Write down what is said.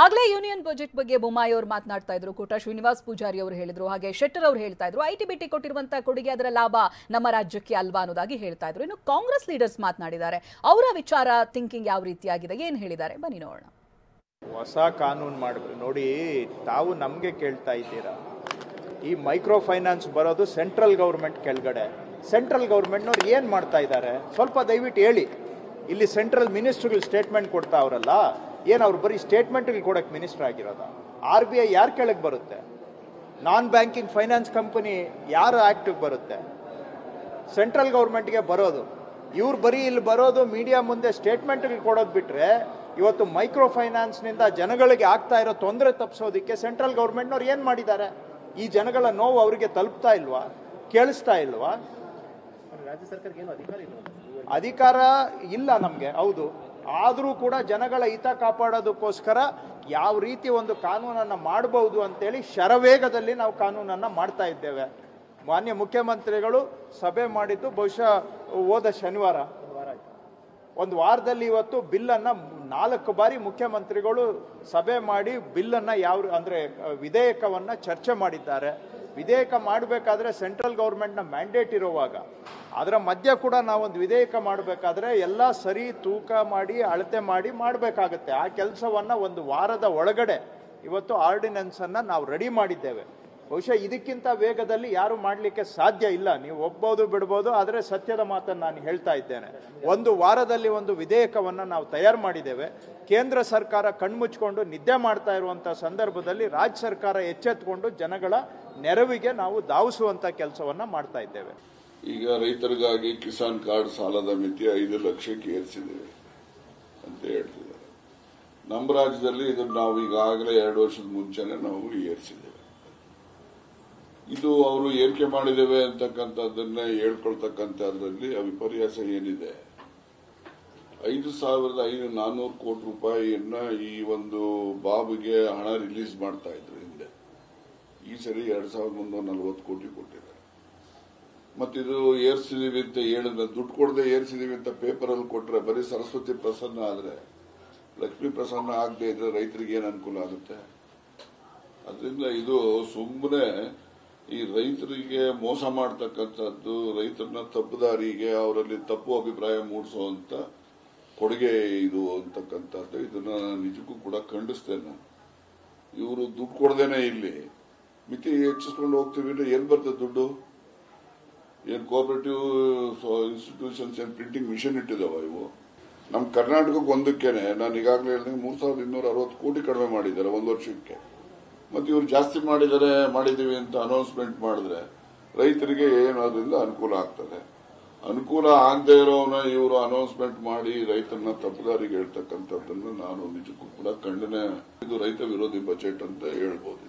ಆಗ್ಲೇ union budget ಬಗ್ಗೆ ಬೊಮ್ಮಾಯಿ ಅವರು ಮಾತನಾಡ್ತಾ ಇದ್ರು, ಕೋಟ ಶ್ರೀನಿವಾಸ್ ಪೂಜಾರಿ ಅವರು ಹೇಳಿದ್ರು, ಹಾಗೆ ಶೆಟ್ಟರ್ ಅವರು ಹೇಳ್ತಾ ಇದ್ರು, ಐಟಿ ಬಿಟಿ ಕೊಟ್ಟಿರುವಂತಹ ಕೊಡುಗೆ ಅದರ ಲಾಭ ನಮ್ಮ ರಾಜ್ಯಕ್ಕೆ ಅಲ್ವಾ ಅನ್ನೋದಾಗಿ ಹೇಳ್ತಾ ಇದ್ರು. ಇನ್ನು ಕಾಂಗ್ರೆಸ್ ಲೀಡರ್ಸ್ ಮಾತನಾಡಿದ್ದಾರೆ. ಅವರ ವಿಚಾರ ಥಿಂಕಿಂಗ್ ಯಾವ ರೀತಿಯಾಗಿದೆ, ಏನ್ ಹೇಳಿದ್ದಾರೆ ಬನ್ನಿ ನೋಡೋಣ. ಹೊಸ ಕಾನೂನು ಮಾಡಬೇಕು ನೋಡಿ. ತಾವು ನಮಗೆ ಕೇಳ್ತಾ ಇದ್ದೀರಾ, ಈ ಮೈಕ್ರೋ ಫೈನಾನ್ಸ್ ಬರೋದು ಸೆಂಟ್ರಲ್ ಗೌರ್ಮೆಂಟ್ ಕೆಳಗಡೆ. ಸೆಂಟ್ರಲ್ ಗೌರ್ಮೆಂಟ್ನವ್ರು ಏನು ಮಾಡ್ತಾ ಇದ್ದಾರೆ ಸ್ವಲ್ಪ ದಯವಿಟ್ಟು ಹೇಳಿ. ಇಲ್ಲಿ ಸೆಂಟ್ರಲ್ ಮಿನಿಸ್ಟ್ರುಗಳು ಸ್ಟೇಟ್ಮೆಂಟ್ ಕೊಡ್ತಾ ಅವರಲ್ಲ, ಏನು ಅವ್ರು ಬರೀ ಸ್ಟೇಟ್ಮೆಂಟ್ಗಳು ಕೊಡೋಕ್ಕೆ ಮಿನಿಸ್ಟರ್ ಆಗಿರೋದ? RBI ಯಾರ ಕೆಳಗೆ ಬರುತ್ತೆ? ನಾನ್ ಬ್ಯಾಂಕಿಂಗ್ ಫೈನಾನ್ಸ್ ಕಂಪನಿ ಯಾರ ಆ್ಯಕ್ಟಿಗೆ ಬರುತ್ತೆ? ಸೆಂಟ್ರಲ್ ಗೌರ್ಮೆಂಟ್ಗೆ ಬರೋದು. ಇವ್ರು ಬರೀ ಇಲ್ಲಿ ಬರೋದು ಮೀಡಿಯಾ ಮುಂದೆ ಸ್ಟೇಟ್ಮೆಂಟ್ಗಳು ಕೊಡೋದು ಬಿಟ್ಟರೆ, ಇವತ್ತು ಮೈಕ್ರೋ ಫೈನಾನ್ಸ್ನಿಂದ ಜನಗಳಿಗೆ ಆಗ್ತಾ ಇರೋ ತೊಂದರೆ ತಪ್ಪಿಸೋದಕ್ಕೆ ಸೆಂಟ್ರಲ್ ಗೌರ್ಮೆಂಟ್ನವ್ರು ಏನು ಮಾಡಿದ್ದಾರೆ? ಈ ಜನಗಳ ನೋವು ಅವರಿಗೆ ತಲುಪ್ತಾ ಇಲ್ವಾ? ಕೇಳಿಸ್ತಾ ಇಲ್ವಾ? ರಾಜ್ಯ ಸರ್ಕಾರಕ್ಕೆ ಏನು ಅಧಿಕಾರ ಇಲ್ಲ ನಮಗೆ, ಹೌದು. ಆದರೂ ಕೂಡ ಜನಗಳ ಹಿತ ಕಾಪಾಡೋದಕ್ಕೋಸ್ಕರ ಯಾವ ರೀತಿ ಒಂದು ಕಾನೂನನ್ನು ಮಾಡಬಹುದು ಅಂತೇಳಿ ಶರವೇಗದಲ್ಲಿ ನಾವು ಕಾನೂನನ್ನು ಮಾಡ್ತಾ ಇದ್ದೇವೆ. ಮಾನ್ಯ ಮುಖ್ಯಮಂತ್ರಿಗಳು ಸಭೆ ಮಾಡಿದ್ದು ಬಹುಶಃ ಹೋದ ಶನಿವಾರ. ಒಂದು ವಾರದಲ್ಲಿ ಇವತ್ತು ಬಿಲ್ಲನ್ನು 4 ಬಾರಿ ಮುಖ್ಯಮಂತ್ರಿಗಳು ಸಭೆ ಮಾಡಿ ಬಿಲ್ಲನ್ನು ಅಂದರೆ ವಿಧೇಯಕವನ್ನು ಚರ್ಚೆ ಮಾಡಿದ್ದಾರೆ. ವಿಧೇಯಕ ಮಾಡಬೇಕಾದ್ರೆ ಸೆಂಟ್ರಲ್ ಗೌರ್ಮೆಂಟ್ನ ಮ್ಯಾಂಡೇಟ್ ಇರುವಾಗ, ಅದರ ಮಧ್ಯೆ ಕೂಡ ನಾವೊಂದು ವಿಧೇಯಕ ಮಾಡಬೇಕಾದ್ರೆ ಎಲ್ಲ ಸರಿ ತೂಕ ಮಾಡಿ ಅಳತೆ ಮಾಡಿ ಮಾಡಬೇಕಾಗತ್ತೆ. ಆ ಕೆಲಸವನ್ನು ಒಂದು ವಾರದ ಒಳಗಡೆ ಇವತ್ತು ಆರ್ಡಿನೆನ್ಸನ್ನು ನಾವು ರೆಡಿ ಮಾಡಿದ್ದೇವೆ. ಬಹುಶಃ ಇದಕ್ಕಿಂತ ವೇಗದಲ್ಲಿ ಯಾರು ಮಾಡಲಿಕ್ಕೆ ಸಾಧ್ಯ ಇಲ್ಲ. ನೀವು ಒಪ್ಬೋದು ಬಿಡ್ಬೋದು, ಆದರೆ ಸತ್ಯದ ಮಾತನ್ನು ನಾನು ಹೇಳ್ತಾ ಇದ್ದೇನೆ. ಒಂದು ವಾರದಲ್ಲಿ ಒಂದು ವಿಧೇಯಕವನ್ನು ನಾವು ತಯಾರು ಮಾಡಿದ್ದೇವೆ. ಕೇಂದ್ರ ಸರ್ಕಾರ ಕಣ್ಮುಚ್ಕೊಂಡು ನಿದ್ದೆ ಮಾಡ್ತಾ ಇರುವಂಥ ಸಂದರ್ಭದಲ್ಲಿ ರಾಜ್ಯ ಸರ್ಕಾರ ಎಚ್ಚೆತ್ತುಕೊಂಡು ಜನಗಳ ನೆರವಿಗೆ ನಾವು ಧಾವಿಸುವಂಥ ಕೆಲಸವನ್ನು ಮಾಡ್ತಾ ಇದ್ದೇವೆ. ಈಗ ರೈತರಿಗಾಗಿ ಕಿಸಾನ್ ಕಾರ್ಡ್ ಸಾಲದ ಮಿತಿ 5 ಲಕ್ಷಕ್ಕೆ ಏರಿಸಿದ್ದೇವೆ ಅಂತ ಹೇಳ್ತಿದ್ದಾರೆ. ನಮ್ಮ ರಾಜ್ಯದಲ್ಲಿ ಇದನ್ನು ನಾವು ಈಗಾಗಲೇ 2 ವರ್ಷದ ಮುಂಚೆನೆ ನಾವು ಏರಿಸಿದ್ದೇವೆ. ಇದು ಅವರು ಏರಿಕೆ ಮಾಡಿದ್ದೇವೆ ಅಂತಕ್ಕಂಥದ್ದನ್ನೇ ಹೇಳ್ಕೊಳ್ತಕ್ಕಂಥದ್ರಲ್ಲಿ ವಿಪರ್ಯಾಸ ಏನಿದೆ? 5,400 ಕೋಟಿ ರೂಪಾಯಿಯನ್ನ ಈ ಒಂದು ಬಾಬ್ಗೆ ಹಣ ರಿಲೀಸ್ ಮಾಡ್ತಾ ಇದ್ರು ಹಿಂದೆ. ಈ ಸರಿ 2,340 ಕೋಟಿ ಕೊಟ್ಟಿದ್ದಾರೆ. ಮತ್ತಿದು ಏರ್ಸಿದೀವಿ ಅಂತ ಹೇಳಿದ್ರೆ, ದುಡ್ಡು ಕೊಡದೆ ಏರ್ಸಿದೀವಿ ಅಂತ ಪೇಪರ್ ಅಲ್ಲಿ ಕೊಟ್ರೆ ಬರೀ ಸರಸ್ವತಿ ಪ್ರಸನ್ನ ಆದ್ರೆ, ಲಕ್ಷ್ಮೀ ಪ್ರಸನ್ನ ಆಗದೆ ಇದ್ರೆ ರೈತರಿಗೆ ಏನ್ ಅನುಕೂಲ ಆಗುತ್ತೆ? ಅದರಿಂದ ಇದು ಸುಮ್ಮನೆ ಈ ರೈತರಿಗೆ ಮೋಸ ಮಾಡತಕ್ಕಂಥದ್ದು, ರೈತರನ್ನ ತಪ್ಪುದಾರಿಗೆ ಅವರಲ್ಲಿ ತಪ್ಪು ಅಭಿಪ್ರಾಯ ಮೂಡಿಸುವಂತ ಕೊಡುಗೆ ಇದು ಅಂತಕ್ಕಂಥದ್ದು. ಇದನ್ನ ನಿಜಕ್ಕೂ ಕೂಡ ಖಂಡಿಸ್ತೇನೆ ನಾನು. ಇವರು ದುಡ್ಡು ಕೊಡದೇನೆ ಇಲ್ಲಿ ಮಿತಿ ಹೆಚ್ಚಿಸ್ಕೊಂಡು ಹೋಗ್ತೀವಿ ಅಂದ್ರೆ ಏನ್ ಬರ್ತದೆ ದುಡ್ಡು? ಏನ್ ಕೋಆಪರೇಟಿವ್ ಇನ್ಸ್ಟಿಟ್ಯೂಷನ್ಸ್ ಏನ್ ಪ್ರಿಂಟಿಂಗ್ ಮಿಷನ್ ಇಟ್ಟಿದಾವ ಇವು? ನಮ್ ಕರ್ನಾಟಕಕ್ಕೆ ಒಂದಕ್ಕೇನೆ ನಾನು ಈಗಾಗಲೇ ಹೇಳಿದಂಗೆ 3,260 ಕೋಟಿ ಕಡಿಮೆ ಮಾಡಿದ್ದಾರೆ 1 ವರ್ಷಕ್ಕೆ. ಮತ್ತೆ ಇವ್ರು ಜಾಸ್ತಿ ಮಾಡಿದೀವಿ ಅಂತ ಅನೌನ್ಸ್ಮೆಂಟ್ ಮಾಡಿದ್ರೆ ರೈತರಿಗೆ ಏನು ಅದರಿಂದ ಅನುಕೂಲ ಆಗ್ತದೆ? ಅನುಕೂಲ ಆಗದೆ ಇರೋನ ಇವರು ಅನೌನ್ಸ್ಮೆಂಟ್ ಮಾಡಿ ರೈತರನ್ನ ತಪ್ಪುದಾರಿಗೆ ಹೇಳ್ತಕ್ಕಂಥದ್ದನ್ನು ನಾನು ನಿಜಕ್ಕೂ ಕೂಡ ಖಂಡನೆ. ಇದು ರೈತ ವಿರೋಧಿ ಬಜೆಟ್ ಅಂತ ಹೇಳ್ಬೋದು.